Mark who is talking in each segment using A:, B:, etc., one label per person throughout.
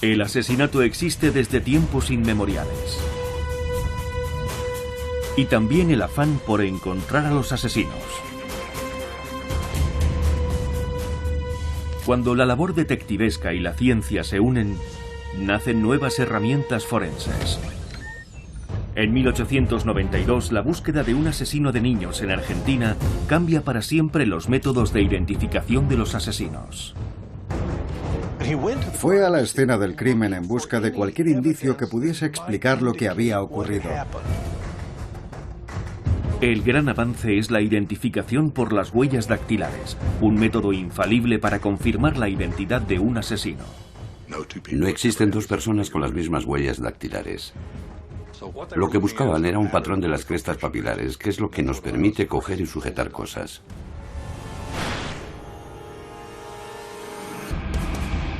A: El asesinato existe desde tiempos inmemoriales. Y también el afán por encontrar a los asesinos. Cuando la labor detectivesca y la ciencia se unen, nacen nuevas herramientas forenses. En 1892, la búsqueda de un asesino de niños en Argentina cambia para siempre los métodos de identificación de los asesinos.
B: Fue a la escena del crimen en busca de cualquier indicio que pudiese explicar lo que había ocurrido.
A: El gran avance es la identificación por las huellas dactilares, un método infalible para confirmar la identidad de un asesino.
C: No existen dos personas con las mismas huellas dactilares. Lo que buscaban era un patrón de las crestas papilares, que es lo que nos permite coger y sujetar cosas.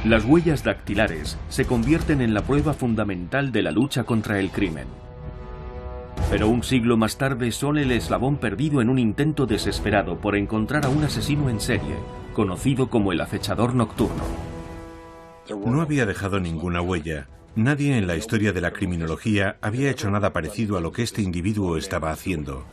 A: Las huellas dactilares se convierten en la prueba fundamental de la lucha contra el crimen. Pero un siglo más tarde son el eslabón perdido en un intento desesperado por encontrar a un asesino en serie, conocido como el acechador nocturno.
D: No había dejado ninguna huella. Nadie en la historia de la criminología había hecho nada parecido a lo que este individuo estaba haciendo.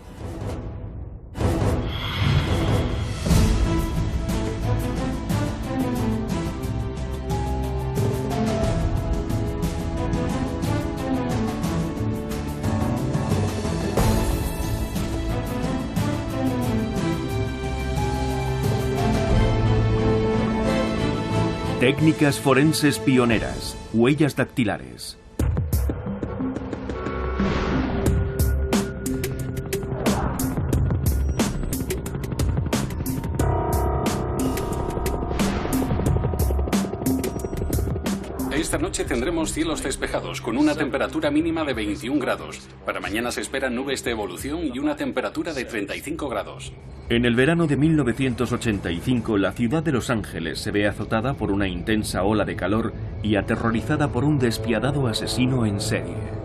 A: Técnicas forenses pioneras, huellas dactilares.
E: Esta noche tendremos cielos despejados, con una temperatura mínima de 21 grados. Para mañana se esperan nubes de evolución y una temperatura de 35 grados.
A: En el verano de 1985, la ciudad de Los Ángeles se ve azotada por una intensa ola de calor y aterrorizada por un despiadado asesino en serie.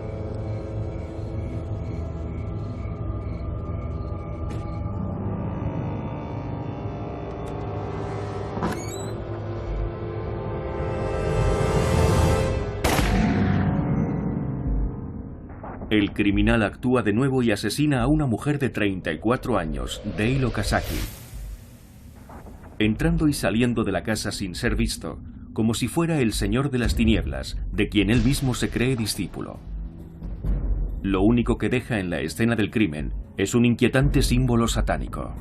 A: El criminal actúa de nuevo y asesina a una mujer de 34 años, Dale Okazaki. Entrando y saliendo de la casa sin ser visto, como si fuera el señor de las tinieblas, de quien él mismo se cree discípulo. Lo único que deja en la escena del crimen es un inquietante símbolo satánico.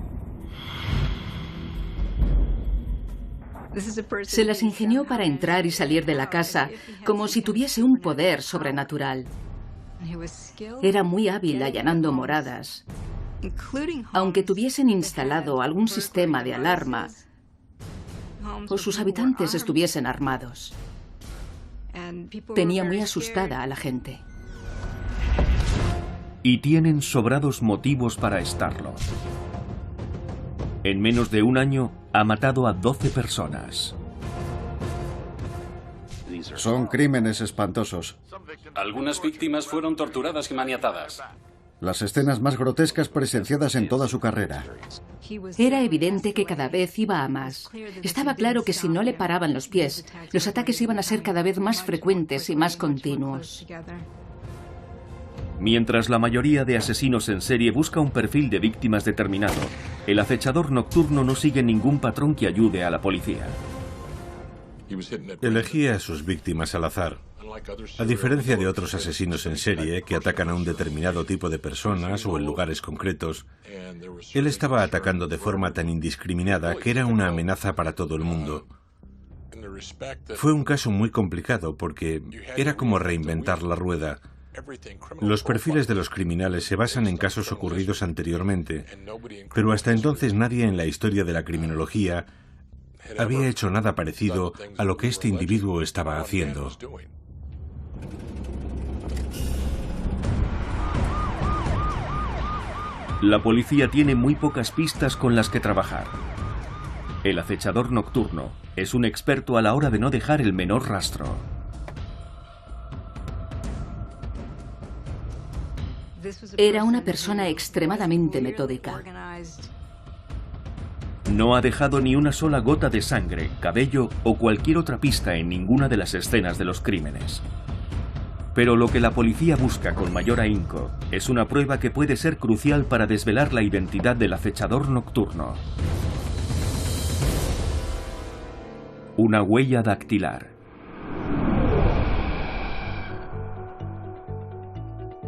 F: Se las ingenió para entrar y salir de la casa, como si tuviese un poder sobrenatural. Era muy hábil allanando moradas, aunque tuviesen instalado algún sistema de alarma o sus habitantes estuviesen armados. Tenía muy asustada a la gente.
A: Y tienen sobrados motivos para estarlo. En menos de un año ha matado a 12 personas.
B: Son crímenes espantosos.
E: Algunas víctimas fueron torturadas y maniatadas.
B: Las escenas más grotescas presenciadas en toda su carrera.
F: Era evidente que cada vez iba a más. Estaba claro que si no le paraban los pies, los ataques iban a ser cada vez más frecuentes y más continuos.
A: Mientras la mayoría de asesinos en serie busca un perfil de víctimas determinado, el acechador nocturno no sigue ningún patrón que ayude a la policía.
D: Elegía a sus víctimas al azar. A diferencia de otros asesinos en serie que atacan a un determinado tipo de personas o en lugares concretos, él estaba atacando de forma tan indiscriminada que era una amenaza para todo el mundo. Fue un caso muy complicado porque era como reinventar la rueda. Los perfiles de los criminales se basan en casos ocurridos anteriormente, pero hasta entonces nadie en la historia de la criminología había hecho nada parecido a lo que este individuo estaba haciendo.
A: La policía tiene muy pocas pistas con las que trabajar. El acechador nocturno es un experto a la hora de no dejar el menor rastro.
F: Era una persona extremadamente metódica.
A: No ha dejado ni una sola gota de sangre, cabello o cualquier otra pista en ninguna de las escenas de los crímenes. Pero lo que la policía busca con mayor ahínco es una prueba que puede ser crucial para desvelar la identidad del acechador nocturno. Una huella dactilar.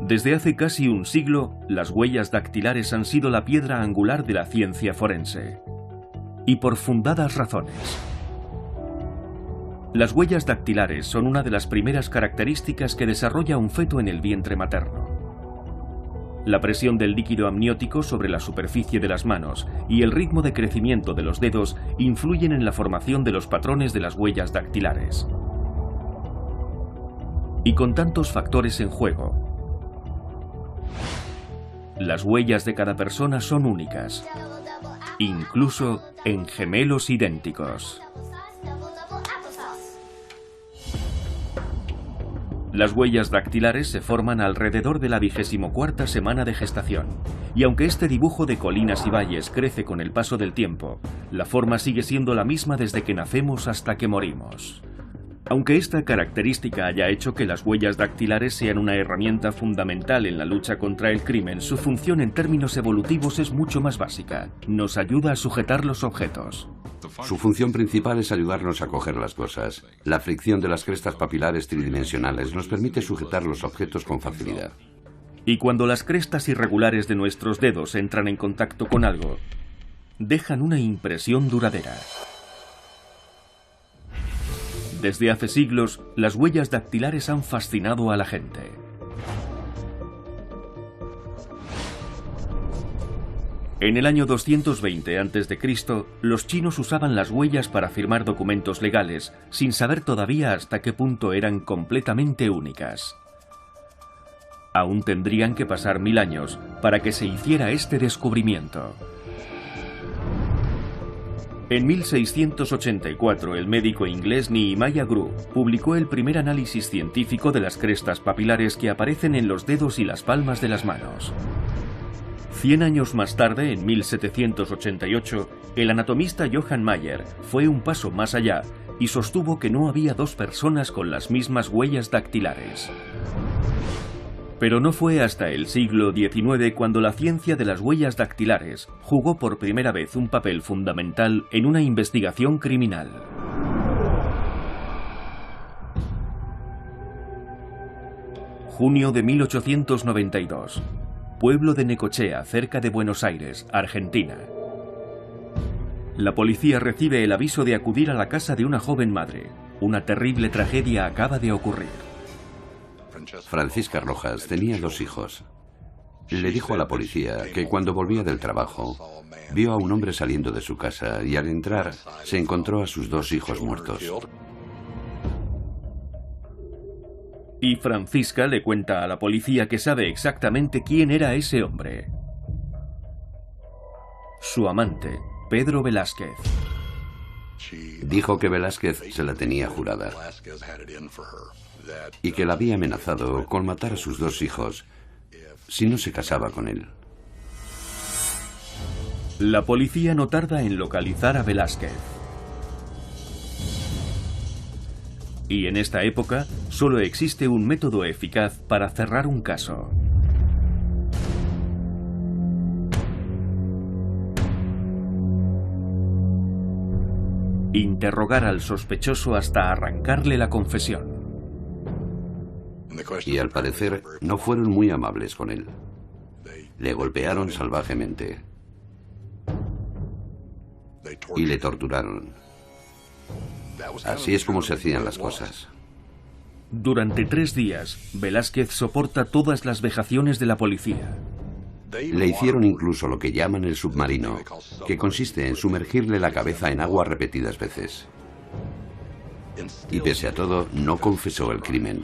A: Desde hace casi un siglo, las huellas dactilares han sido la piedra angular de la ciencia forense. Y por fundadas razones. Las huellas dactilares son una de las primeras características que desarrolla un feto en el vientre materno. La presión del líquido amniótico sobre la superficie de las manos y el ritmo de crecimiento de los dedos influyen en la formación de los patrones de las huellas dactilares. Y con tantos factores en juego, las huellas de cada persona son únicas, incluso en gemelos idénticos. Las huellas dactilares se forman alrededor de la 24ª semana de gestación, y aunque este dibujo de colinas y valles crece con el paso del tiempo, la forma sigue siendo la misma desde que nacemos hasta que morimos. Aunque esta característica haya hecho que las huellas dactilares sean una herramienta fundamental en la lucha contra el crimen, su función en términos evolutivos es mucho más básica. Nos ayuda a sujetar los objetos.
C: Su función principal es ayudarnos a coger las cosas. La fricción de las crestas papilares tridimensionales nos permite sujetar los objetos con facilidad.
A: Y cuando las crestas irregulares de nuestros dedos entran en contacto con algo, dejan una impresión duradera. Desde hace siglos, las huellas dactilares han fascinado a la gente. En el año 220 a.C., los chinos usaban las huellas para firmar documentos legales, sin saber todavía hasta qué punto eran completamente únicas. Aún tendrían que pasar 1000 años para que se hiciera este descubrimiento. En 1684, el médico inglés Nehemiah Grew publicó el primer análisis científico de las crestas papilares que aparecen en los dedos y las palmas de las manos. 100 años más tarde, en 1788, el anatomista Johann Mayer fue un paso más allá y sostuvo que no había dos personas con las mismas huellas dactilares. Pero no fue hasta el siglo XIX cuando la ciencia de las huellas dactilares jugó por primera vez un papel fundamental en una investigación criminal. Junio de 1892. Pueblo de Necochea, cerca de Buenos Aires, Argentina. La policía recibe el aviso de acudir a la casa de una joven madre. Una terrible tragedia acaba de ocurrir.
C: Francisca Rojas tenía 2 hijos. Le dijo a la policía que cuando volvía del trabajo, vio a un hombre saliendo de su casa y al entrar se encontró a sus 2 hijos muertos.
A: Y Francisca le cuenta a la policía que sabe exactamente quién era ese hombre. Su amante, Pedro Velázquez.
C: Dijo que Velázquez se la tenía jurada y que la había amenazado con matar a sus 2 hijos si no se casaba con él.
A: La policía no tarda en localizar a Velázquez. Y en esta época solo existe un método eficaz para cerrar un caso. Interrogar al sospechoso hasta arrancarle la confesión.
C: Y al parecer no fueron muy amables con él. Le golpearon salvajemente y le torturaron. Así es como se hacían las cosas.
A: Durante 3 días, Velázquez soporta todas las vejaciones de la policía.
C: Le hicieron incluso lo que llaman el submarino, que consiste en sumergirle la cabeza en agua repetidas veces. Y pese a todo, no confesó el crimen.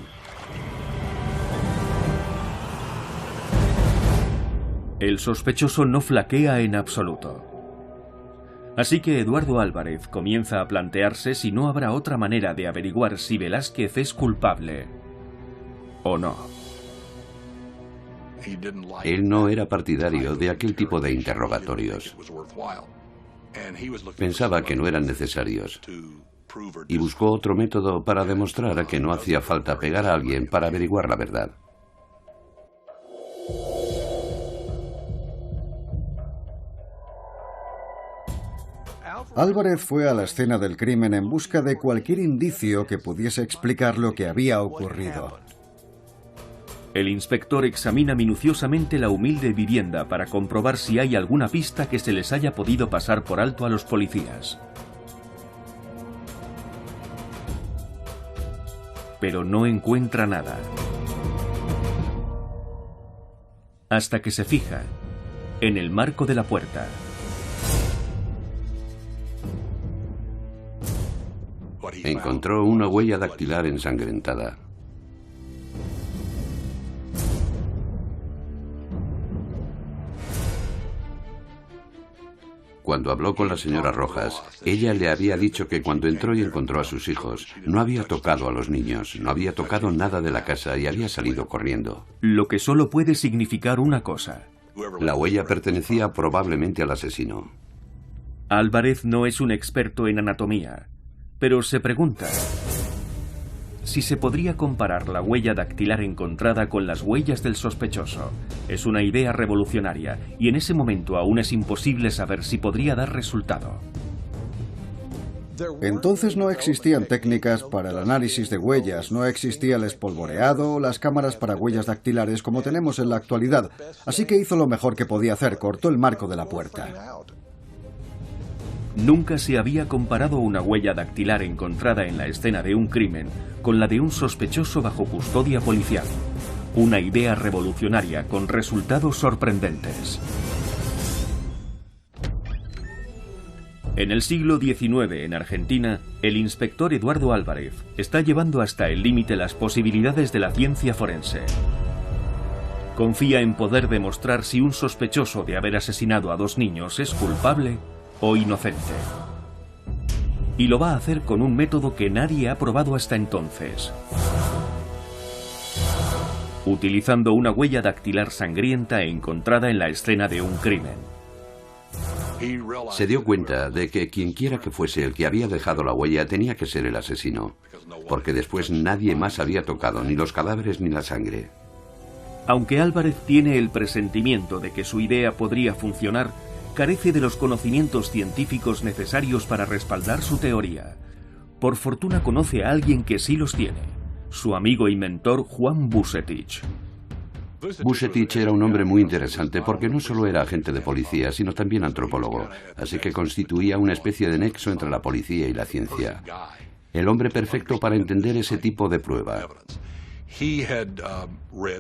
A: El sospechoso no flaquea en absoluto. Así que Eduardo Álvarez comienza a plantearse si no habrá otra manera de averiguar si Velázquez es culpable o no.
C: Él no era partidario de aquel tipo de interrogatorios. Pensaba que no eran necesarios y buscó otro método para demostrar que no hacía falta pegar a alguien para averiguar la verdad.
B: Álvarez fue a la escena del crimen en busca de cualquier indicio que pudiese explicar lo que había ocurrido.
A: El inspector examina minuciosamente la humilde vivienda para comprobar si hay alguna pista que se les haya podido pasar por alto a los policías. Pero no encuentra nada. Hasta que se fija en el marco de la puerta.
C: Encontró una huella dactilar ensangrentada. Cuando habló con la señora Rojas, ella le había dicho que cuando entró y encontró a sus hijos, no había tocado a los niños, no había tocado nada de la casa y había salido corriendo.
A: Lo que solo puede significar una cosa.
C: La huella pertenecía probablemente al asesino.
A: Álvarez no es un experto en anatomía, pero se pregunta si se podría comparar la huella dactilar encontrada con las huellas del sospechoso. Es una idea revolucionaria y en ese momento aún es imposible saber si podría dar resultado.
B: Entonces no existían técnicas para el análisis de huellas, no existía el espolvoreado o las cámaras para huellas dactilares como tenemos en la actualidad, así que hizo lo mejor que podía hacer, cortó el marco de la puerta.
A: Nunca se había comparado una huella dactilar encontrada en la escena de un crimen con la de un sospechoso bajo custodia policial. Una idea revolucionaria con resultados sorprendentes. En el siglo XIX, en Argentina, el inspector Eduardo Álvarez está llevando hasta el límite las posibilidades de la ciencia forense. Confía en poder demostrar si un sospechoso de haber asesinado a 2 niños es culpable o inocente. Y lo va a hacer con un método que nadie ha probado hasta entonces. Utilizando una huella dactilar sangrienta encontrada en la escena de un crimen.
C: Se dio cuenta de que quienquiera que fuese el que había dejado la huella tenía que ser el asesino, porque después nadie más había tocado ni los cadáveres ni la sangre.
A: Aunque Álvarez tiene el presentimiento de que su idea podría funcionar, carece de los conocimientos científicos necesarios para respaldar su teoría. Por fortuna conoce a alguien que sí los tiene, su amigo y mentor Juan Vucetich.
C: Vucetich era un hombre muy interesante porque no solo era agente de policía, sino también antropólogo, así que constituía una especie de nexo entre la policía y la ciencia. El hombre perfecto para entender ese tipo de prueba.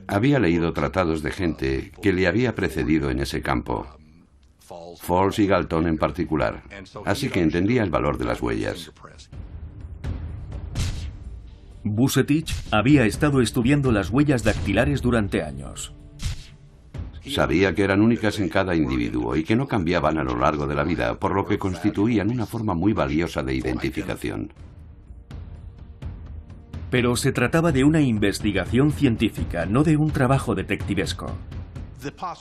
C: Había leído tratados de gente que le había precedido en ese campo. Falls y Galton en particular, así que entendía el valor de las huellas.
A: Vucetich había estado estudiando las huellas dactilares durante años.
C: Sabía que eran únicas en cada individuo y que no cambiaban a lo largo de la vida, por lo que constituían una forma muy valiosa de identificación.
A: Pero se trataba de una investigación científica, no de un trabajo detectivesco.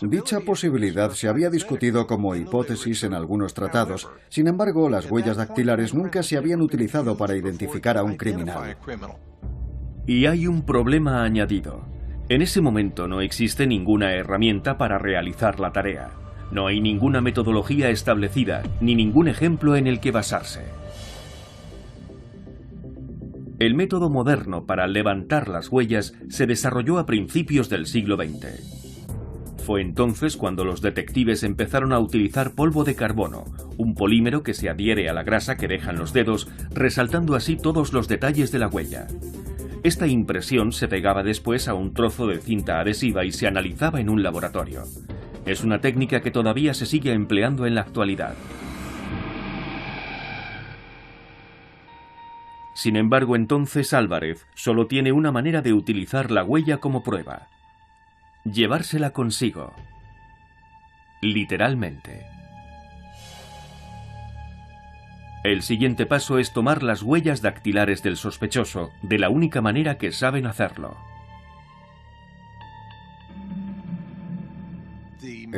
B: Dicha posibilidad se había discutido como hipótesis en algunos tratados. Sin embargo, las huellas dactilares nunca se habían utilizado para identificar a un criminal.
A: Y hay un problema añadido. En ese momento no existe ninguna herramienta para realizar la tarea. No hay ninguna metodología establecida, ni ningún ejemplo en el que basarse. El método moderno para levantar las huellas se desarrolló a principios del siglo XX. Fue entonces cuando los detectives empezaron a utilizar polvo de carbono, un polímero que se adhiere a la grasa que dejan los dedos, resaltando así todos los detalles de la huella. Esta impresión se pegaba después a un trozo de cinta adhesiva y se analizaba en un laboratorio. Es una técnica que todavía se sigue empleando en la actualidad. Sin embargo, entonces Álvarez solo tiene una manera de utilizar la huella como prueba. Llevársela consigo. Literalmente. El siguiente paso es tomar las huellas dactilares del sospechoso de la única manera que saben hacerlo.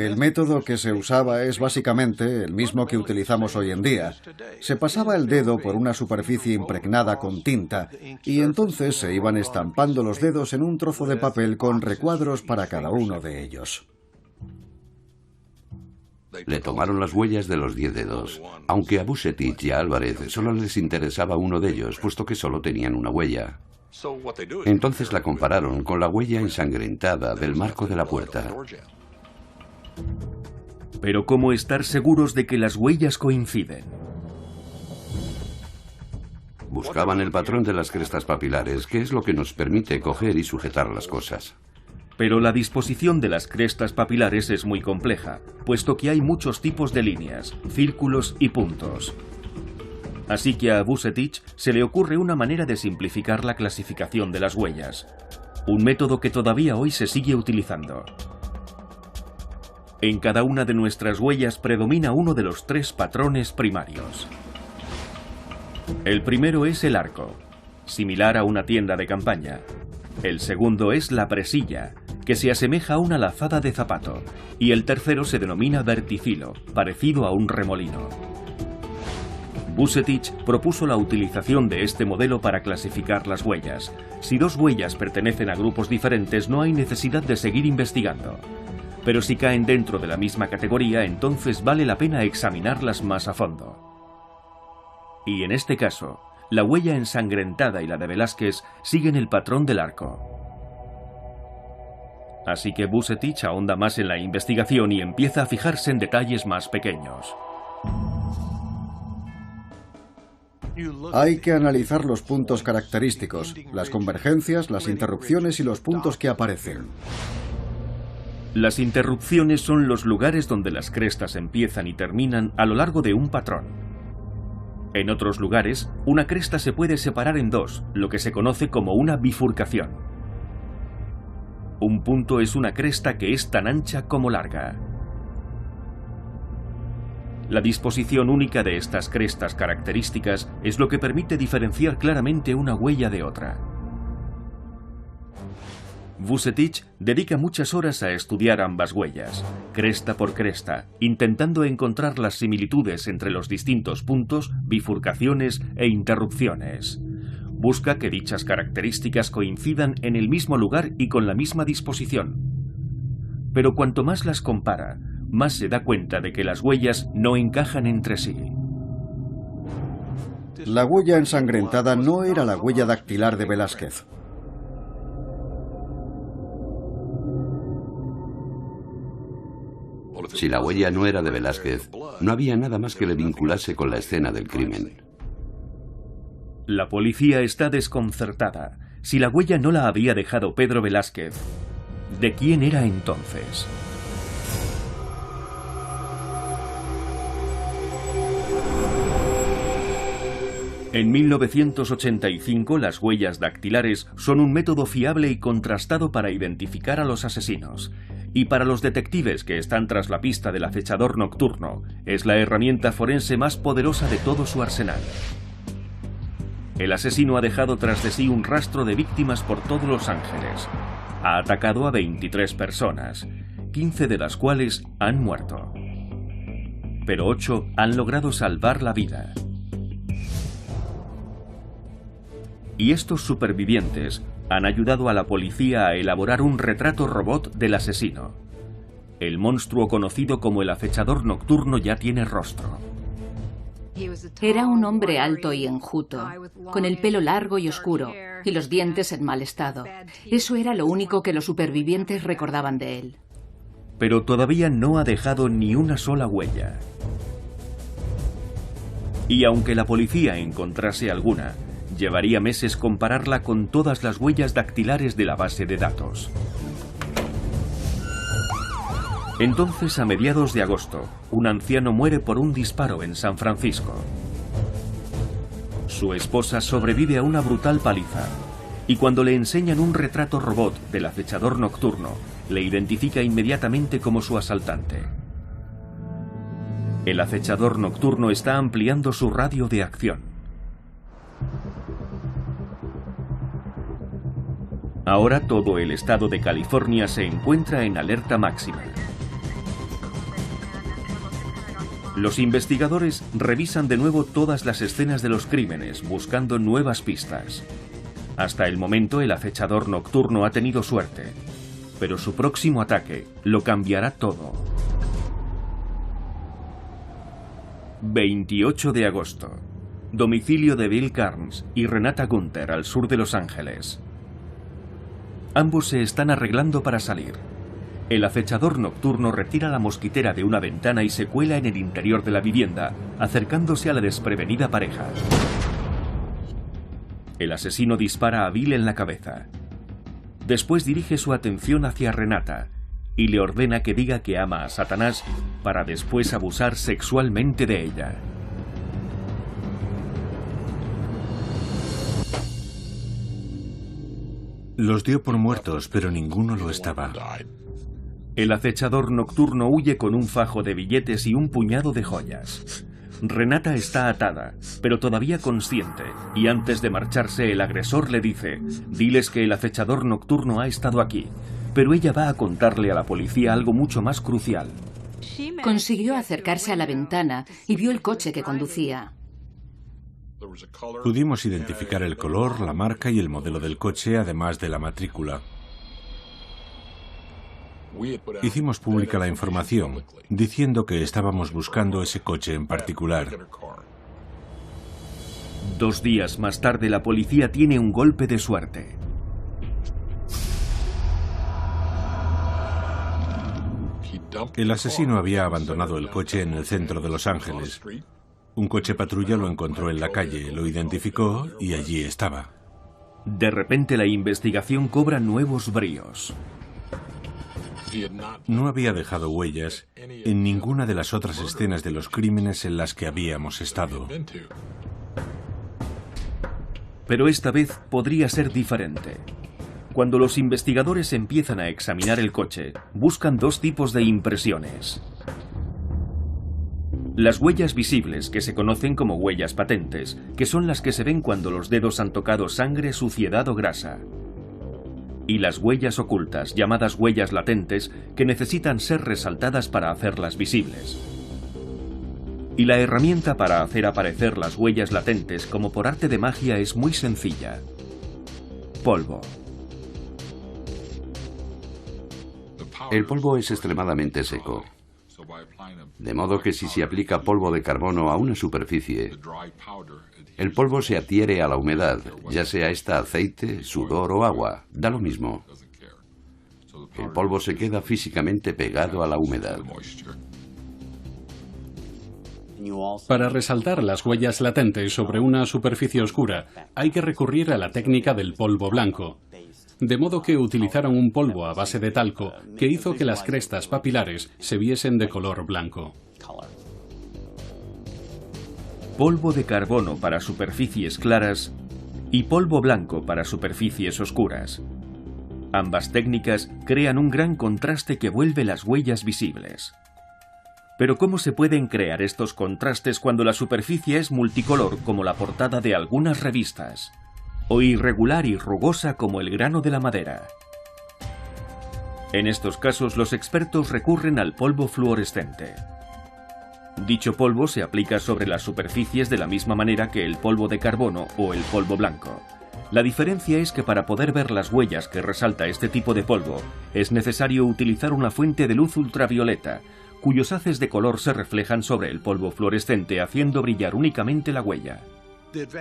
B: El método que se usaba es básicamente el mismo que utilizamos hoy en día. Se pasaba el dedo por una superficie impregnada con tinta y entonces se iban estampando los dedos en un trozo de papel con recuadros para cada uno de ellos.
C: Le tomaron las huellas de los 10 dedos, aunque a Vucetich y a Álvarez solo les interesaba uno de ellos, puesto que solo tenían una huella. Entonces la compararon con la huella ensangrentada del marco de la puerta.
A: Pero ¿cómo estar seguros de que las huellas coinciden?
C: Buscaban el patrón de las crestas papilares, que es lo que nos permite coger y sujetar las cosas.
A: Pero la disposición de las crestas papilares es muy compleja, puesto que hay muchos tipos de líneas, círculos y puntos. Así que a Vucetich se le ocurre una manera de simplificar la clasificación de las huellas, un método que todavía hoy se sigue utilizando. En cada una de nuestras huellas predomina uno de los 3 patrones primarios. El primero es el arco, similar a una tienda de campaña. El segundo es la presilla, que se asemeja a una lazada de zapato, y el tercero se denomina verticilo, parecido a un remolino. Vucetich propuso la utilización de este modelo para clasificar las huellas. Si 2 huellas pertenecen a grupos diferentes, no hay necesidad de seguir investigando. Pero si caen dentro de la misma categoría, entonces vale la pena examinarlas más a fondo. Y en este caso, la huella ensangrentada y la de Velázquez siguen el patrón del arco. Así que Vucetich ahonda más en la investigación y empieza a fijarse en detalles más pequeños.
B: Hay que analizar los puntos característicos, las convergencias, las interrupciones y los puntos que aparecen.
A: Las interrupciones son los lugares donde las crestas empiezan y terminan a lo largo de un patrón. En otros lugares, una cresta se puede separar en 2, lo que se conoce como una bifurcación. Un punto es una cresta que es tan ancha como larga. La disposición única de estas crestas características es lo que permite diferenciar claramente una huella de otra. Vucetich dedica muchas horas a estudiar ambas huellas, cresta por cresta, intentando encontrar las similitudes entre los distintos puntos, bifurcaciones e interrupciones. Busca que dichas características coincidan en el mismo lugar y con la misma disposición. Pero cuanto más las compara, más se da cuenta de que las huellas no encajan entre sí.
B: La huella ensangrentada no era la huella dactilar de Velázquez.
C: Si la huella no era de Velázquez, no había nada más que le vinculase con la escena del crimen.
A: La policía está desconcertada. Si la huella no la había dejado Pedro Velázquez, ¿de quién era entonces? En 1985, las huellas dactilares son un método fiable y contrastado para identificar a los asesinos. Y para los detectives que están tras la pista del acechador nocturno, es la herramienta forense más poderosa de todo su arsenal. El asesino ha dejado tras de sí un rastro de víctimas por todos Los Ángeles. Ha atacado a 23 personas, 15 de las cuales han muerto. Pero 8 han logrado salvar la vida. Y estos supervivientes han ayudado a la policía a elaborar un retrato robot del asesino. El monstruo conocido como el acechador nocturno ya tiene rostro.
F: Era un hombre alto y enjuto, con el pelo largo y oscuro, y los dientes en mal estado. Eso era lo único que los supervivientes recordaban de él.
A: Pero todavía no ha dejado ni una sola huella. Y aunque la policía encontrase alguna, llevaría meses compararla con todas las huellas dactilares de la base de datos. Entonces, a mediados de agosto, un anciano muere por un disparo en San Francisco. Su esposa sobrevive a una brutal paliza, y cuando le enseñan un retrato robot del acechador nocturno, le identifica inmediatamente como su asaltante. El acechador nocturno está ampliando su radio de acción. Ahora todo el estado de California se encuentra en alerta máxima. Los investigadores revisan de nuevo todas las escenas de los crímenes, buscando nuevas pistas. Hasta el momento, el acechador nocturno ha tenido suerte, pero su próximo ataque lo cambiará todo. 28 de agosto. Domicilio de Bill Carnes y Renata Gunther al sur de Los Ángeles. Ambos se están arreglando para salir. El acechador nocturno retira la mosquitera de una ventana y se cuela en el interior de la vivienda, acercándose a la desprevenida pareja. El asesino dispara a Bill en la cabeza. Después dirige su atención hacia Renata y le ordena que diga que ama a Satanás para después abusar sexualmente de ella.
D: Los dio por muertos, pero ninguno lo estaba.
A: El acechador nocturno huye con un fajo de billetes y un puñado de joyas. Renata está atada, pero todavía consciente, y antes de marcharse el agresor le dice: diles que el acechador nocturno ha estado aquí, pero ella va a contarle a la policía algo mucho más crucial.
F: Consiguió acercarse a la ventana y vio el coche que conducía.
D: Pudimos identificar el color, la marca y el modelo del coche, además de la matrícula. Hicimos pública la información, diciendo que estábamos buscando ese coche en particular.
A: 2 días más tarde, la policía tiene un golpe de suerte.
D: El asesino había abandonado el coche en el centro de Los Ángeles. Un coche patrulla lo encontró en la calle, lo identificó y allí estaba.
A: De repente la investigación cobra nuevos bríos.
D: No había dejado huellas en ninguna de las otras escenas de los crímenes en las que habíamos estado.
A: Pero esta vez podría ser diferente. Cuando los investigadores empiezan a examinar el coche, buscan 2 tipos de impresiones. Las huellas visibles, que se conocen como huellas patentes, que son las que se ven cuando los dedos han tocado sangre, suciedad o grasa. Y las huellas ocultas, llamadas huellas latentes, que necesitan ser resaltadas para hacerlas visibles. Y la herramienta para hacer aparecer las huellas latentes como por arte de magia es muy sencilla: polvo.
C: El polvo es extremadamente seco, de modo que si se aplica polvo de carbono a una superficie, el polvo se adhiere a la humedad, ya sea esta aceite, sudor o agua, da lo mismo. El polvo se queda físicamente pegado a la humedad.
E: Para resaltar las huellas latentes sobre una superficie oscura, hay que recurrir a la técnica del polvo blanco. De modo que utilizaron un polvo a base de talco que hizo que las crestas papilares se viesen de color blanco.
A: Polvo de carbono para superficies claras y polvo blanco para superficies oscuras. Ambas técnicas crean un gran contraste que vuelve las huellas visibles. Pero ¿cómo se pueden crear estos contrastes cuando la superficie es multicolor como la portada de algunas revistas? O irregular y rugosa como el grano de la madera? En estos casos, los expertos recurren al polvo fluorescente. Dicho polvo se aplica sobre las superficies de la misma manera que el polvo de carbono o el polvo blanco. La diferencia es que para poder ver las huellas que resalta este tipo de polvo, es necesario utilizar una fuente de luz ultravioleta, cuyos haces de color se reflejan sobre el polvo fluorescente, haciendo brillar únicamente la huella.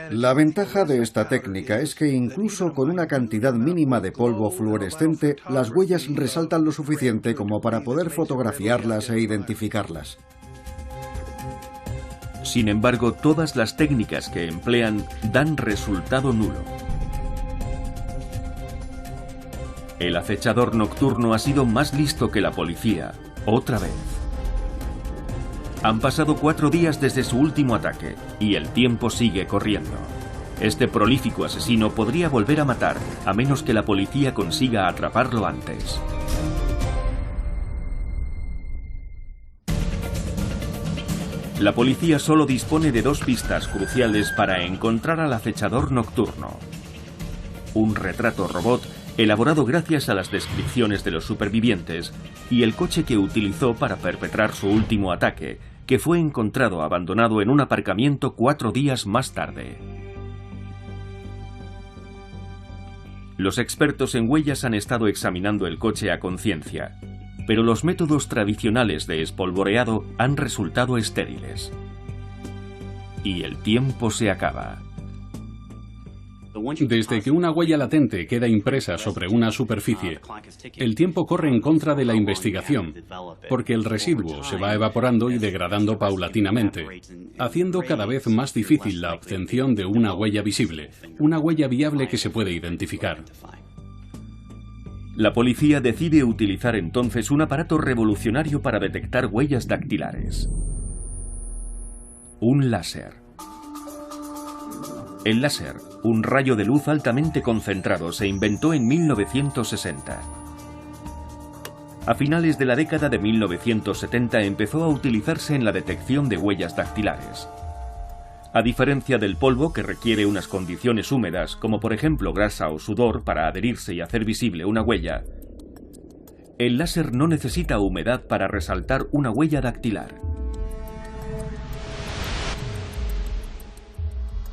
B: La ventaja de esta técnica es que incluso con una cantidad mínima de polvo fluorescente, las huellas resaltan lo suficiente como para poder fotografiarlas e identificarlas.
A: Sin embargo, todas las técnicas que emplean dan resultado nulo. El acechador nocturno ha sido más listo que la policía, otra vez. Han pasado 4 días desde su último ataque, y el tiempo sigue corriendo. Este prolífico asesino podría volver a matar, a menos que la policía consiga atraparlo antes. La policía solo dispone de 2 pistas cruciales para encontrar al acechador nocturno. Un retrato robot elaborado gracias a las descripciones de los supervivientes y el coche que utilizó para perpetrar su último ataque, que fue encontrado abandonado en un aparcamiento 4 días más tarde. Los expertos en huellas han estado examinando el coche a conciencia, pero los métodos tradicionales de espolvoreado han resultado estériles. Y el tiempo se acaba.
E: Desde que una huella latente queda impresa sobre una superficie, el tiempo corre en contra de la investigación, porque el residuo se va evaporando y degradando paulatinamente, haciendo cada vez más difícil la obtención de una huella visible, una huella viable que se puede identificar.
A: La policía decide utilizar entonces un aparato revolucionario para detectar huellas dactilares. Un láser. El láser, un rayo de luz altamente concentrado, se inventó en 1960. A finales de la década de 1970 empezó a utilizarse en la detección de huellas dactilares. A diferencia del polvo, que requiere unas condiciones húmedas, como por ejemplo grasa o sudor para adherirse y hacer visible una huella, el láser no necesita humedad para resaltar una huella dactilar.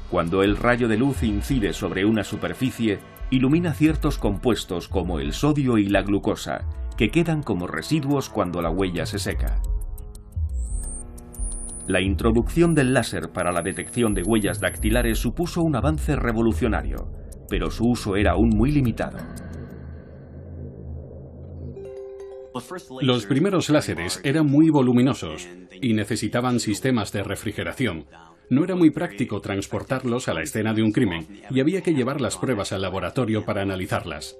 A: Cuando el rayo de luz incide sobre una superficie, ilumina ciertos compuestos como el sodio y la glucosa, que quedan como residuos cuando la huella se seca. La introducción del láser para la detección de huellas dactilares supuso un avance revolucionario, pero su uso era aún muy limitado.
E: Los primeros láseres eran muy voluminosos y necesitaban sistemas de refrigeración. No era muy práctico transportarlos a la escena de un crimen y había que llevar las pruebas al laboratorio para analizarlas.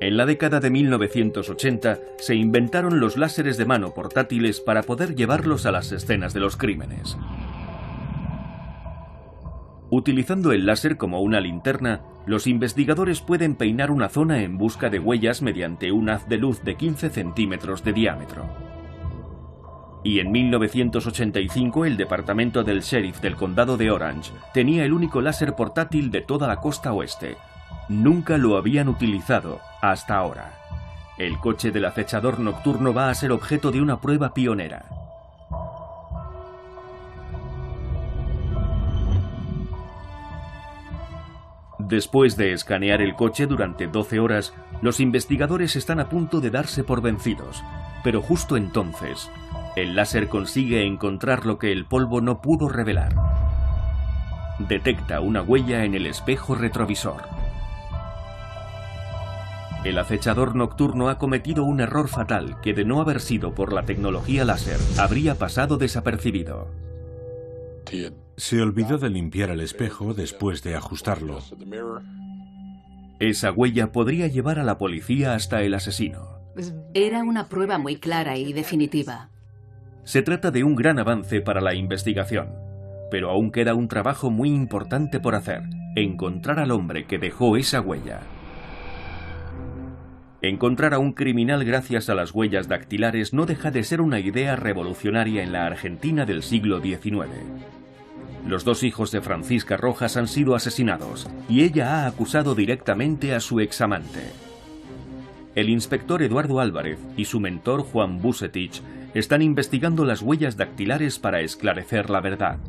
A: En la década de 1980 se inventaron los láseres de mano portátiles para poder llevarlos a las escenas de los crímenes. Utilizando el láser como una linterna, los investigadores pueden peinar una zona en busca de huellas mediante un haz de luz de 15 centímetros de diámetro. Y en 1985 el departamento del sheriff del condado de Orange tenía el único láser portátil de toda la costa oeste. Nunca lo habían utilizado hasta ahora. El coche del acechador nocturno va a ser objeto de una prueba pionera. Después de escanear el coche durante 12 horas, los investigadores están a punto de darse por vencidos, pero justo entonces, el láser consigue encontrar lo que el polvo no pudo revelar. Detecta una huella en el espejo retrovisor. El acechador nocturno ha cometido un error fatal que, de no haber sido por la tecnología láser, habría pasado desapercibido.
D: Se olvidó de limpiar el espejo después de ajustarlo.
A: Esa huella podría llevar a la policía hasta el asesino.
F: Era una prueba muy clara y definitiva.
A: Se trata de un gran avance para la investigación, pero aún queda un trabajo muy importante por hacer: encontrar al hombre que dejó esa huella. Encontrar a un criminal gracias a las huellas dactilares no deja de ser una idea revolucionaria en la Argentina del siglo XIX. Los 2 hijos de Francisca Rojas han sido asesinados y ella ha acusado directamente a su examante. El inspector Eduardo Álvarez y su mentor Juan Bucetich están investigando las huellas dactilares para esclarecer la verdad.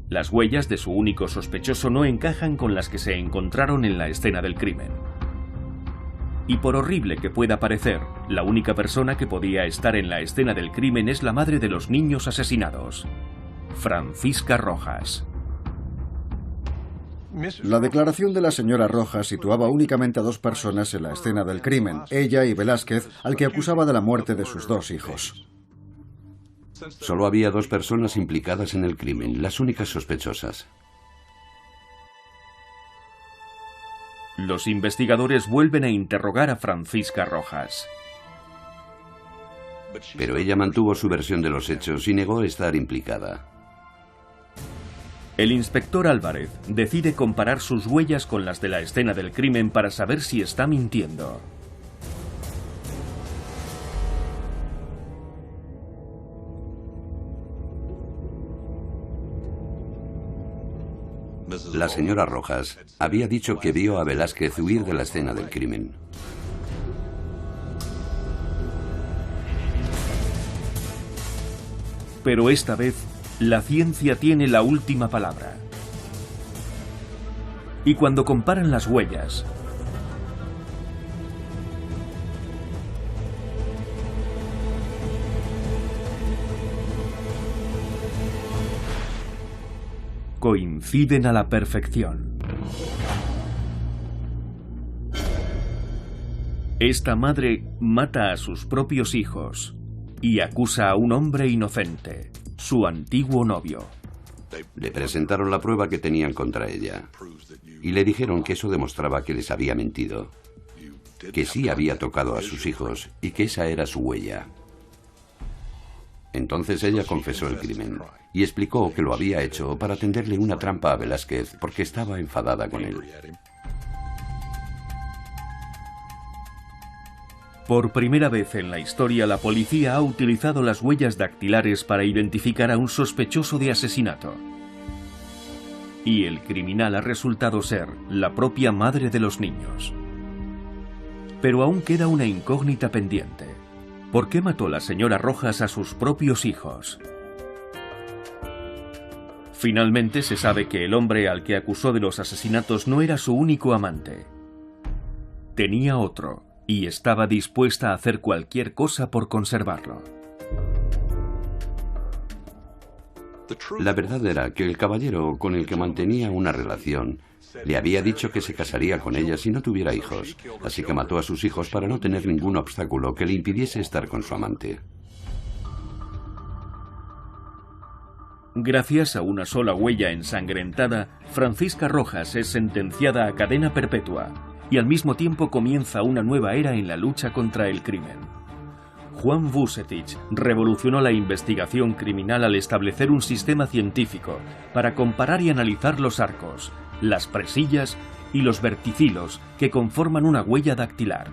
A: Las huellas de su único sospechoso no encajan con las que se encontraron en la escena del crimen. Y por horrible que pueda parecer, la única persona que podía estar en la escena del crimen es la madre de los niños asesinados, Francisca Rojas.
B: La declaración de la señora Rojas situaba únicamente a 2 personas en la escena del crimen, ella y Velázquez, al que acusaba de la muerte de sus 2 hijos.
C: Solo había 2 personas implicadas en el crimen, las únicas sospechosas.
A: Los investigadores vuelven a interrogar a Francisca Rojas.
C: Pero ella mantuvo su versión de los hechos y negó estar implicada.
A: El inspector Álvarez decide comparar sus huellas con las de la escena del crimen para saber si está mintiendo.
C: La señora Rojas había dicho que vio a Velázquez huir de la escena del crimen.
A: Pero esta vez, la ciencia tiene la última palabra. Y cuando comparan las huellas, coinciden a la perfección. Esta madre mata a sus propios hijos y acusa a un hombre inocente, su antiguo novio.
C: Le presentaron la prueba que tenían contra ella y le dijeron que eso demostraba que les había mentido, que sí había tocado a sus hijos y que esa era su huella. Entonces ella confesó el crimen y explicó que lo había hecho para tenderle una trampa a Velázquez porque estaba enfadada con él.
A: Por primera vez en la historia, la policía ha utilizado las huellas dactilares para identificar a un sospechoso de asesinato. Y el criminal ha resultado ser la propia madre de los niños. Pero aún queda una incógnita pendiente. ¿Por qué mató la señora Rojas a sus propios hijos? Finalmente se sabe que el hombre al que acusó de los asesinatos no era su único amante. Tenía otro, y estaba dispuesta a hacer cualquier cosa por conservarlo.
C: La verdad era que el caballero con el que mantenía una relación le había dicho que se casaría con ella si no tuviera hijos, así que mató a sus hijos para no tener ningún obstáculo que le impidiese estar con su amante.
A: Gracias a una sola huella ensangrentada, Francisca Rojas es sentenciada a cadena perpetua y al mismo tiempo comienza una nueva era en la lucha contra el crimen. Juan Vucetich revolucionó la investigación criminal al establecer un sistema científico para comparar y analizar los arcos, las presillas y los verticilos que conforman una huella dactilar.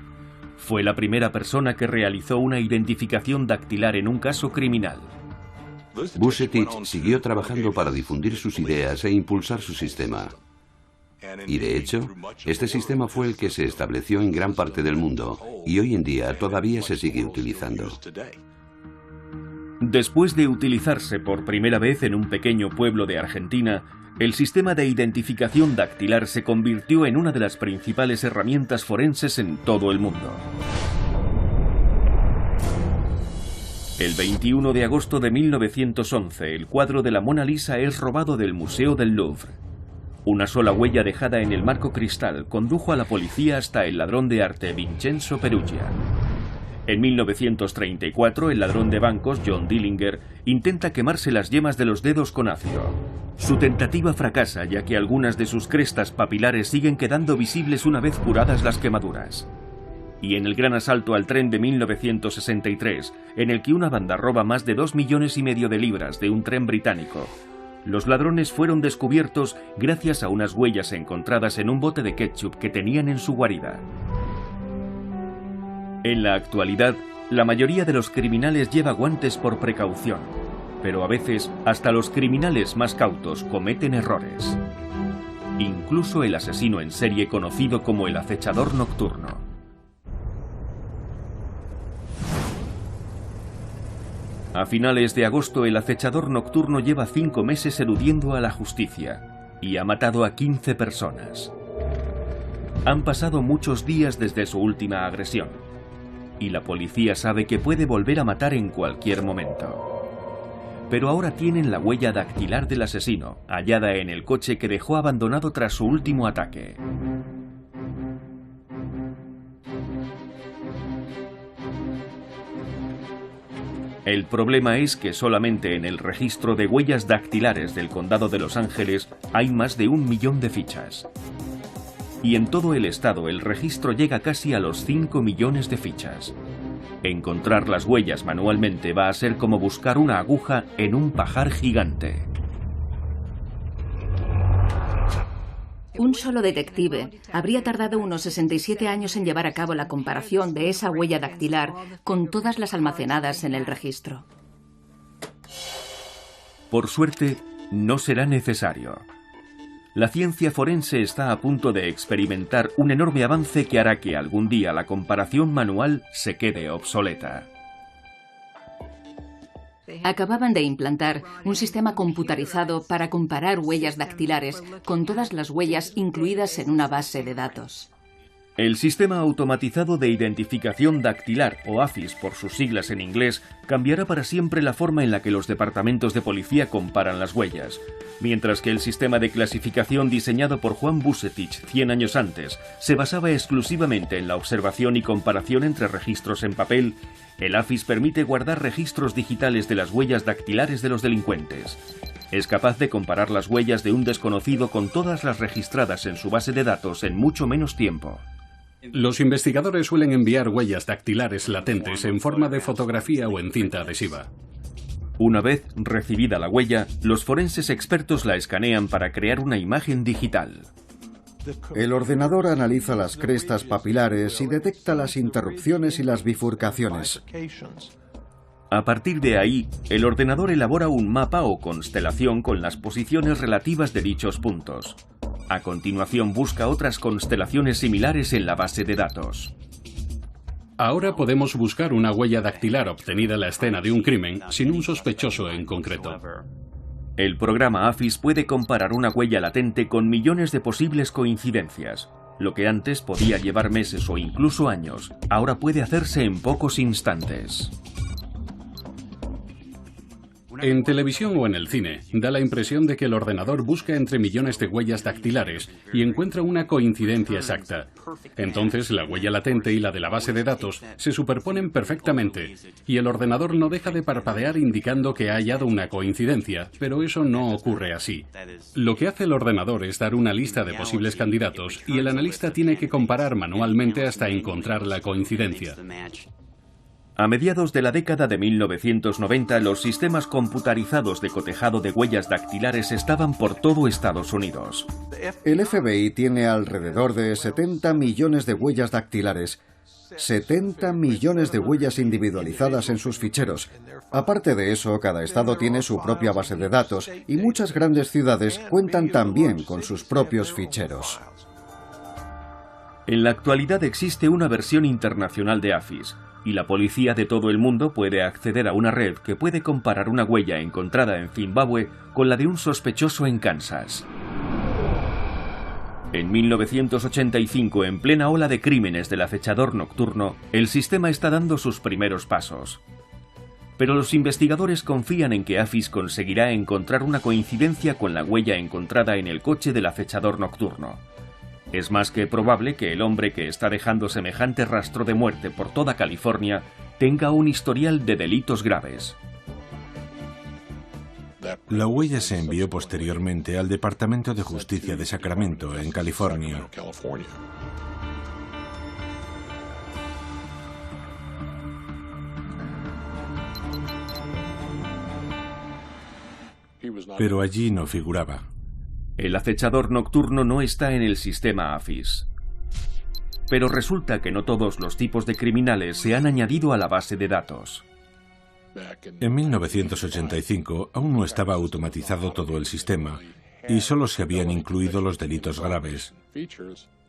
A: Fue la primera persona que realizó una identificación dactilar en un caso criminal.
C: Vucetich siguió trabajando para difundir sus ideas e impulsar su sistema. Y de hecho, este sistema fue el que se estableció en gran parte del mundo y hoy en día todavía se sigue utilizando.
A: Después de utilizarse por primera vez en un pequeño pueblo de Argentina, el sistema de identificación dactilar se convirtió en una de las principales herramientas forenses en todo el mundo. El 21 de agosto de 1911, el cuadro de la Mona Lisa es robado del Museo del Louvre. Una sola huella dejada en el marco cristal condujo a la policía hasta el ladrón de arte Vincenzo Perugia. En 1934, el ladrón de bancos John Dillinger intenta quemarse las yemas de los dedos con ácido. Su tentativa fracasa, ya que algunas de sus crestas papilares siguen quedando visibles una vez curadas las quemaduras. Y en el gran asalto al tren de 1963, en el que una banda roba más de 2,5 millones de libras de un tren británico, los ladrones fueron descubiertos gracias a unas huellas encontradas en un bote de ketchup que tenían en su guarida. En la actualidad, la mayoría de los criminales lleva guantes por precaución, pero a veces hasta los criminales más cautos cometen errores. Incluso el asesino en serie conocido como el acechador nocturno. A finales de agosto, el acechador nocturno lleva 5 meses eludiendo a la justicia y ha matado a 15 personas. Han pasado muchos días desde su última agresión y la policía sabe que puede volver a matar en cualquier momento. Pero ahora tienen la huella dactilar del asesino, hallada en el coche que dejó abandonado tras su último ataque. El problema es que solamente en el registro de huellas dactilares del condado de Los Ángeles hay más de 1 millón de fichas. Y en todo el estado el registro llega casi a los 5 millones de fichas. Encontrar las huellas manualmente va a ser como buscar una aguja en un pajar gigante.
F: Un solo detective habría tardado unos 67 años en llevar a cabo la comparación de esa huella dactilar con todas las almacenadas en el registro.
A: Por suerte, no será necesario. La ciencia forense está a punto de experimentar un enorme avance que hará que algún día la comparación manual se quede obsoleta.
F: Acababan de implantar un sistema computarizado para comparar huellas dactilares con todas las huellas incluidas en una base de datos.
A: El Sistema Automatizado de Identificación Dactilar, o AFIS por sus siglas en inglés, cambiará para siempre la forma en la que los departamentos de policía comparan las huellas. Mientras que el sistema de clasificación diseñado por Juan Vucetich 100 años antes se basaba exclusivamente en la observación y comparación entre registros en papel, el AFIS permite guardar registros digitales de las huellas dactilares de los delincuentes. Es capaz de comparar las huellas de un desconocido con todas las registradas en su base de datos en mucho menos tiempo.
E: Los investigadores suelen enviar huellas dactilares latentes en forma de fotografía o en cinta adhesiva.
A: Una vez recibida la huella, los forenses expertos la escanean para crear una imagen digital.
B: El ordenador analiza las crestas papilares y detecta las interrupciones y las bifurcaciones.
A: A partir de ahí, el ordenador elabora un mapa o constelación con las posiciones relativas de dichos puntos. A continuación busca otras constelaciones similares en la base de datos.
E: Ahora podemos buscar una huella dactilar obtenida en la escena de un crimen sin un sospechoso en concreto.
A: El programa AFIS puede comparar una huella latente con millones de posibles coincidencias. Lo que antes podía llevar meses o incluso años, ahora puede hacerse en pocos instantes.
E: En televisión o en el cine, da la impresión de que el ordenador busca entre millones de huellas dactilares y encuentra una coincidencia exacta. Entonces, la huella latente y la de la base de datos se superponen perfectamente, y el ordenador no deja de parpadear indicando que ha hallado una coincidencia, pero eso no ocurre así. Lo que hace el ordenador es dar una lista de posibles candidatos, y el analista tiene que comparar manualmente hasta encontrar la coincidencia.
A: A mediados de la década de 1990, los sistemas computarizados de cotejado de huellas dactilares estaban por todo Estados Unidos.
B: El FBI tiene alrededor de 70 millones de huellas dactilares, 70 millones de huellas individualizadas en sus ficheros. Aparte de eso, cada estado tiene su propia base de datos y muchas grandes ciudades cuentan también con sus propios ficheros.
A: En la actualidad existe una versión internacional de AFIS, y la policía de todo el mundo puede acceder a una red que puede comparar una huella encontrada en Zimbabue con la de un sospechoso en Kansas. En 1985, en plena ola de crímenes del acechador nocturno, el sistema está dando sus primeros pasos. Pero los investigadores confían en que AFIS conseguirá encontrar una coincidencia con la huella encontrada en el coche del acechador nocturno. Es más que probable que el hombre que está dejando semejante rastro de muerte por toda California tenga un historial de delitos graves.
D: La huella se envió posteriormente al Departamento de Justicia de Sacramento, en California. Pero allí no figuraba.
A: El acechador nocturno no está en el sistema AFIS. Pero resulta que no todos los tipos de criminales se han añadido a la base de datos.
D: En 1985 aún no estaba automatizado todo el sistema y solo se habían incluido los delitos graves.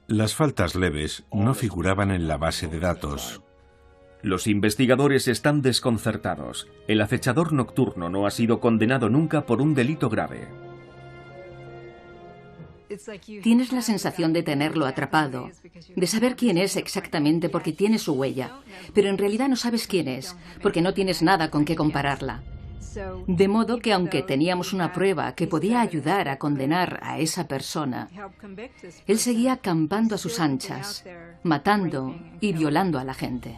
D: Las faltas leves no figuraban en la base de datos.
A: Los investigadores están desconcertados. El acechador nocturno no ha sido condenado nunca por un delito grave.
F: Tienes la sensación de tenerlo atrapado, de saber quién es exactamente porque tiene su huella, pero en realidad no sabes quién es, porque no tienes nada con qué compararla. De modo que aunque teníamos una prueba que podía ayudar a condenar a esa persona, él seguía campando a sus anchas, matando y violando a la gente.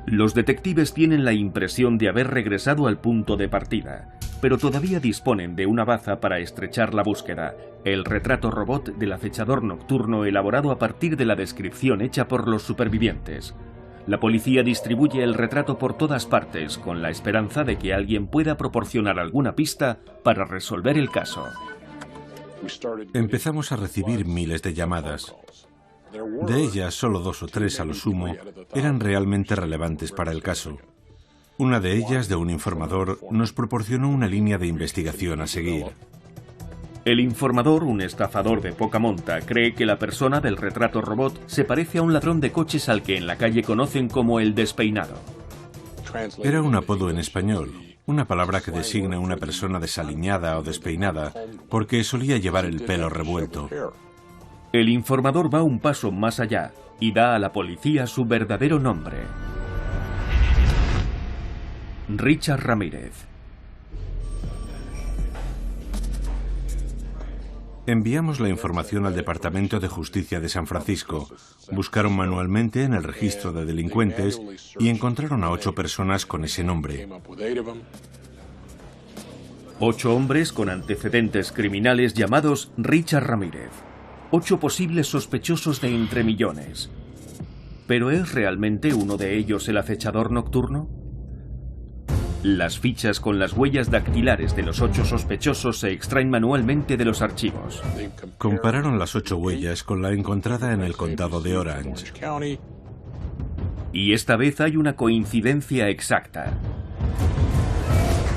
A: Los detectives tienen la impresión de haber regresado al punto de partida, pero todavía disponen de una baza para estrechar la búsqueda, el retrato robot del acechador nocturno elaborado a partir de la descripción hecha por los supervivientes. La policía distribuye el retrato por todas partes con la esperanza de que alguien pueda proporcionar alguna pista para resolver el caso.
D: Empezamos a recibir miles de llamadas. De ellas, solo 2 o 3 a lo sumo eran realmente relevantes para el caso. Una de ellas, de un informador, nos proporcionó una línea de investigación a seguir.
A: El informador, un estafador de poca monta, cree que la persona del retrato robot se parece a un ladrón de coches al que en la calle conocen como el despeinado.
D: Era un apodo en español, una palabra que designa a una persona desaliñada o despeinada, porque solía llevar el pelo revuelto.
A: El informador va un paso más allá y da a la policía su verdadero nombre: Richard Ramírez.
D: Enviamos la información al Departamento de Justicia de San Francisco. Buscaron manualmente en el registro de delincuentes y encontraron a 8 personas con ese nombre.
A: 8 hombres con antecedentes criminales llamados Richard Ramírez. 8 posibles sospechosos de entre millones. ¿Pero es realmente uno de ellos el acechador nocturno? Las fichas con las huellas dactilares de los 8 sospechosos se extraen manualmente de los archivos.
D: Compararon las 8 huellas con la encontrada en el condado de Orange.
A: Y esta vez hay una coincidencia exacta.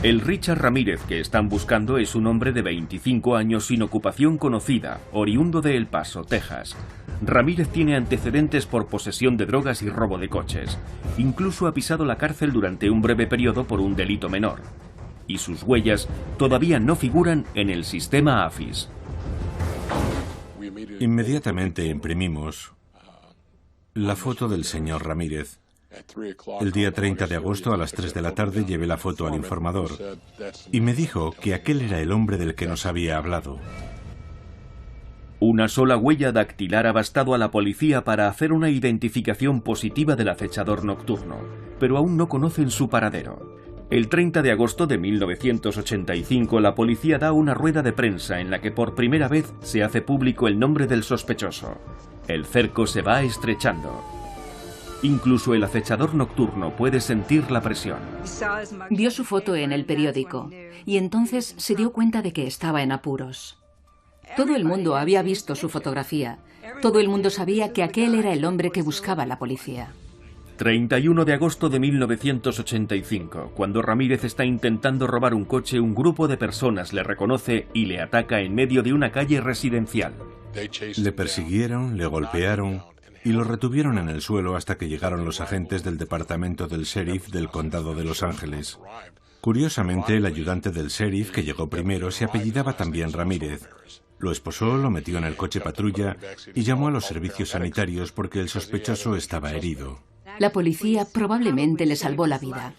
A: El Richard Ramírez que están buscando es un hombre de 25 años sin ocupación conocida, oriundo de El Paso, Texas. Ramírez tiene antecedentes por posesión de drogas y robo de coches. Incluso ha pisado la cárcel durante un breve periodo por un delito menor. Y sus huellas todavía no figuran en el sistema AFIS.
D: Inmediatamente imprimimos la foto del señor Ramírez. El día 30 de agosto a las 3 de la tarde llevé la foto al informador y me dijo que aquel era el hombre del que nos había hablado.
A: Una sola huella dactilar ha bastado a la policía para hacer una identificación positiva del acechador nocturno, pero aún no conocen su paradero. El 30 de agosto de 1985 la policía da una rueda de prensa en la que por primera vez se hace público el nombre del sospechoso. El cerco se va estrechando. Incluso el acechador nocturno puede sentir la presión.
F: Vio su foto en el periódico y entonces se dio cuenta de que estaba en apuros. Todo el mundo había visto su fotografía. Todo el mundo sabía que aquel era el hombre que buscaba la policía.
A: 31 de agosto de 1985, cuando Ramírez está intentando robar un coche, un grupo de personas le reconoce y le ataca en medio de una calle residencial.
D: Le persiguieron, le golpearon y lo retuvieron en el suelo hasta que llegaron los agentes del departamento del sheriff del condado de Los Ángeles. Curiosamente, el ayudante del sheriff que llegó primero se apellidaba también Ramírez. Lo esposó, lo metió en el coche patrulla y llamó a los servicios sanitarios porque el sospechoso estaba herido.
F: La policía probablemente le salvó la vida.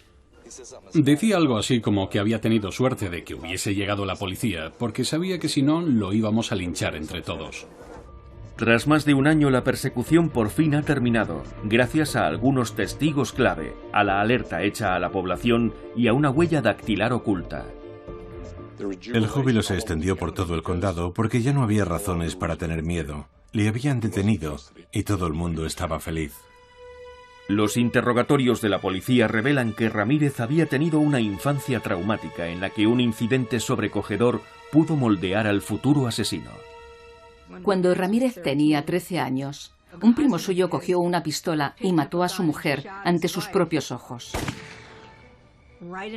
E: Decía algo así como que había tenido suerte de que hubiese llegado la policía, porque sabía que si no, lo íbamos a linchar entre todos.
A: Tras más de un año, la persecución por fin ha terminado, gracias a algunos testigos clave, a la alerta hecha a la población y a una huella dactilar oculta.
D: El júbilo se extendió por todo el condado porque ya no había razones para tener miedo. Le habían detenido y todo el mundo estaba feliz.
A: Los interrogatorios de la policía revelan que Ramírez había tenido una infancia traumática en la que un incidente sobrecogedor pudo moldear al futuro asesino.
F: Cuando Ramírez tenía 13 años, un primo suyo cogió una pistola y mató a su mujer ante sus propios ojos.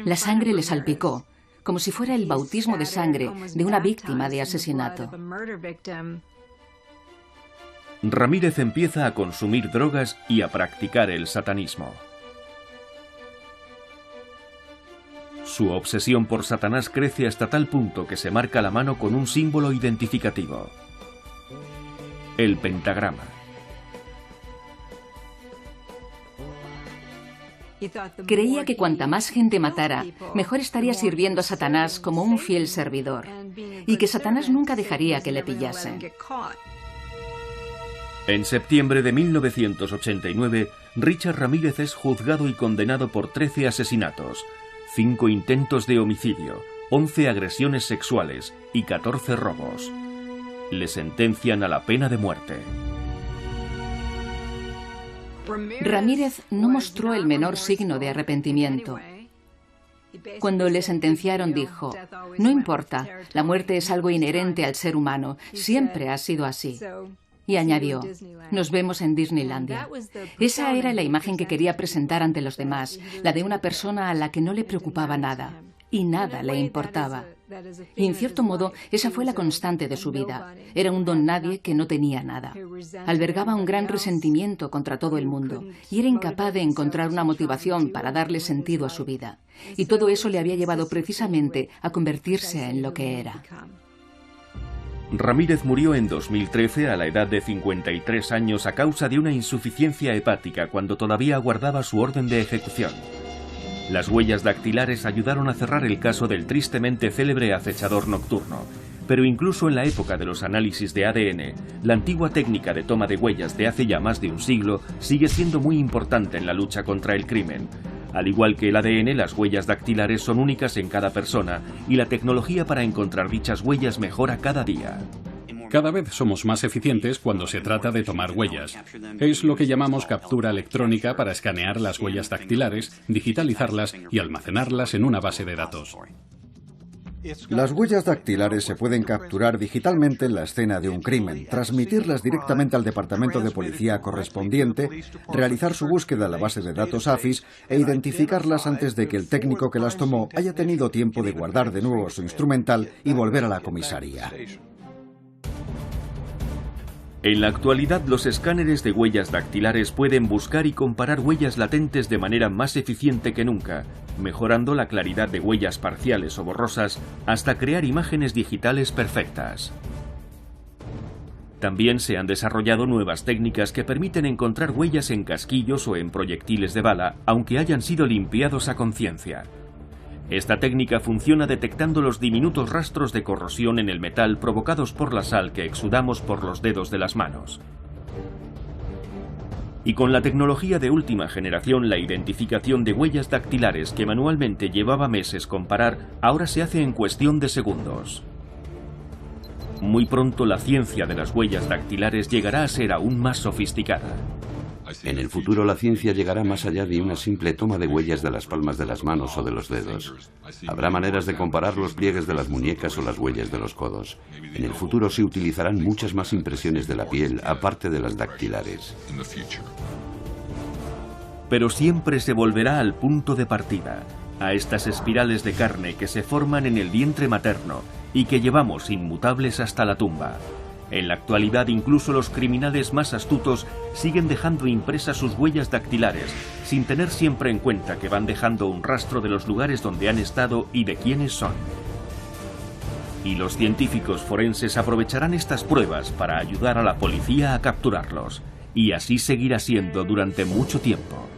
F: La sangre le salpicó, como si fuera el bautismo de sangre de una víctima de asesinato.
A: Ramírez empieza a consumir drogas y a practicar el satanismo. Su obsesión por Satanás crece hasta tal punto que se marca la mano con un símbolo identificativo: el pentagrama.
F: Creía que cuanta más gente matara, mejor estaría sirviendo a Satanás como un fiel servidor, y que Satanás nunca dejaría que le pillasen.
A: En septiembre de 1989, Richard Ramírez es juzgado y condenado por 13 asesinatos, 5 intentos de homicidio, 11 agresiones sexuales y 14 robos. Le sentencian a la pena de muerte.
F: Ramírez no mostró el menor signo de arrepentimiento. Cuando le sentenciaron dijo: "No importa, la muerte es algo inherente al ser humano, siempre ha sido así". Y añadió: "Nos vemos en Disneylandia". Esa era la imagen que quería presentar ante los demás, la de una persona a la que no le preocupaba nada, y nada le importaba. Y en cierto modo, esa fue la constante de su vida. Era un don nadie que no tenía nada. Albergaba un gran resentimiento contra todo el mundo y era incapaz de encontrar una motivación para darle sentido a su vida. Y todo eso le había llevado precisamente a convertirse en lo que era.
A: Ramírez murió en 2013 a la edad de 53 años a causa de una insuficiencia hepática cuando todavía aguardaba su orden de ejecución. Las huellas dactilares ayudaron a cerrar el caso del tristemente célebre acechador nocturno, pero incluso en la época de los análisis de ADN, la antigua técnica de toma de huellas de hace ya más de un siglo sigue siendo muy importante en la lucha contra el crimen. Al igual que el ADN, las huellas dactilares son únicas en cada persona y la tecnología para encontrar dichas huellas mejora cada día.
E: Cada vez somos más eficientes cuando se trata de tomar huellas. Es lo que llamamos captura electrónica para escanear las huellas dactilares, digitalizarlas y almacenarlas en una base de datos.
B: Las huellas dactilares se pueden capturar digitalmente en la escena de un crimen, transmitirlas directamente al departamento de policía correspondiente, realizar su búsqueda en la base de datos AFIS e identificarlas antes de que el técnico que las tomó haya tenido tiempo de guardar de nuevo su instrumental y volver a la comisaría.
A: En la actualidad, los escáneres de huellas dactilares pueden buscar y comparar huellas latentes de manera más eficiente que nunca, mejorando la claridad de huellas parciales o borrosas hasta crear imágenes digitales perfectas. También se han desarrollado nuevas técnicas que permiten encontrar huellas en casquillos o en proyectiles de bala, aunque hayan sido limpiados a conciencia. Esta técnica funciona detectando los diminutos rastros de corrosión en el metal provocados por la sal que exudamos por los dedos de las manos. Y con la tecnología de última generación, la identificación de huellas dactilares que manualmente llevaba meses comparar, ahora se hace en cuestión de segundos. Muy pronto la ciencia de las huellas dactilares llegará a ser aún más sofisticada.
C: En el futuro la ciencia llegará más allá de una simple toma de huellas de las palmas de las manos o de los dedos. Habrá maneras de comparar los pliegues de las muñecas o las huellas de los codos. En el futuro se utilizarán muchas más impresiones de la piel, aparte de las dactilares.
A: Pero siempre se volverá al punto de partida, a estas espirales de carne que se forman en el vientre materno y que llevamos inmutables hasta la tumba. En la actualidad, incluso los criminales más astutos siguen dejando impresas sus huellas dactilares, sin tener siempre en cuenta que van dejando un rastro de los lugares donde han estado y de quiénes son. Y los científicos forenses aprovecharán estas pruebas para ayudar a la policía a capturarlos. Y así seguirá siendo durante mucho tiempo.